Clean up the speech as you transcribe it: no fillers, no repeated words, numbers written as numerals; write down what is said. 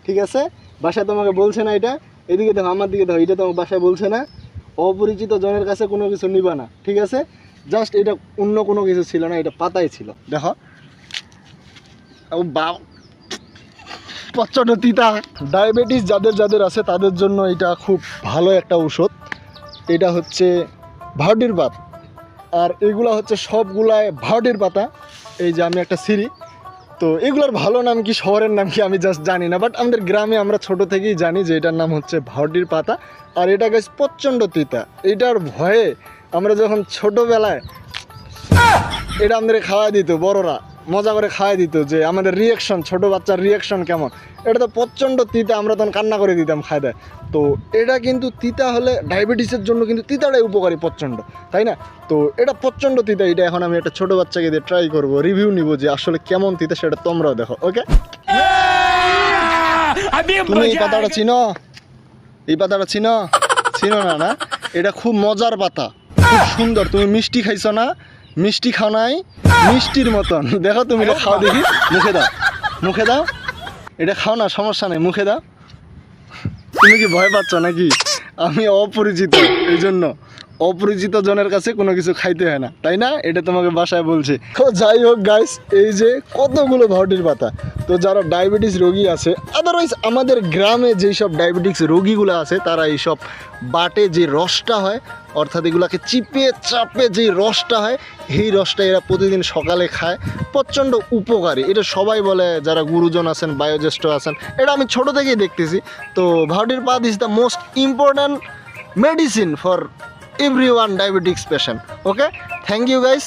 ঠিক আছে? বাসায় তোমাকে বলছে না এটা, এদিকে দেখো আমার দিকে দেখো, এটা তোমার বাসায় বলছে না। অপরিচিত জনের কাছে কোনো কিছু নিবা না, ঠিক আছে? জাস্ট এটা অন্য কোনো কিছু ছিল না, এটা পাতাই ছিল। দেখো প্রচণ্ড তিতা। ডায়াবেটিস যাদের যাদের আছে তাদের জন্য এটা খুব ভালো একটা ঔষধ। এটা হচ্ছে ভারটির পাত, আর এগুলা হচ্ছে সবগুলাই ভারটির পাতা। এই যে আমি একটা সিঁড়ি, তো এগুলোর ভালো নাম কি শহরের নাম কি আমি জাস্ট জানি না, বাট আমাদের গ্রামে আমরা ছোট থেকেই জানি যে এটার নাম হচ্ছে ভারটির পাতা। আর এটা গাছ প্রচণ্ড তিতা। এটার ভয়ে আমরা যখন ছোটোবেলায় এটা আমাদের খাওয়াই দিত, বড়রা মজা করে খাওয়াই দিত, যে আমাদের রিয়াকশন, ছোট বাচ্চার রিয়াকশন কেমন। এটা তো প্রচণ্ড তিতা, আমরা তখন কান্না করে দিতাম খায় দেয়। তো এটা কিন্তু তিতা হলে ডায়াবেটিসের জন্য কিন্তু তিতাটাই উপকারী প্রচণ্ড, তাই না? তো এটা প্রচণ্ড তিতা। এটা এখন আমি একটা ছোটো বাচ্চাকে দিয়ে ট্রাই করবো, রিভিউ নিব যে আসলে কেমন তিতা, সেটা তোমরাও দেখো। ওকে, তুমি এই পাতাটা চিনো? এই পাতাটা চিনো? চিনো না? না, এটা খুব মজার পাতা, খুব সুন্দর। তুমি মিষ্টি খাইছো না? মিষ্টি খাও নাই? মিষ্টির মতন। দেখো তুমি এটা খাও দেখি, মুখে দাও, মুখে দাও। এটা খাও না, সমস্যা নেই, মুখে দাও। তুমি কি ভয় পাচ্ছ নাকি? আমি অপরিচিত, এই জন্য অপরিচিত জনের কাছে কোনো কিছু খাইতে হয় না, তাই না? এটা তোমাকে বাসায় বলছে। তো যাই হোক গাইস, এই যে কতগুলো ভারটির পাতা। তো যারা ডায়াবেটিস রোগী আছে, আদারওয়াইজ আমাদের গ্রামে যেই সব ডায়াবেটিস রোগীগুলো আছে, তারা এইসব বাটে যে রসটা হয়, অর্থাৎ এগুলাকে চিপে চাপে যেই রসটা হয়, এই রসটা এরা প্রতিদিন সকালে খায়। প্রচণ্ড উপকারী, এটা সবাই বলে, যারা গুরুজন আছেন, বায়োজ্যেষ্ঠ আছেন। এটা আমি ছোটো থেকেই দেখতেছি। তো ভারটির পাত is the most important medicine for everyone diabetes patient. Okay, thank you guys.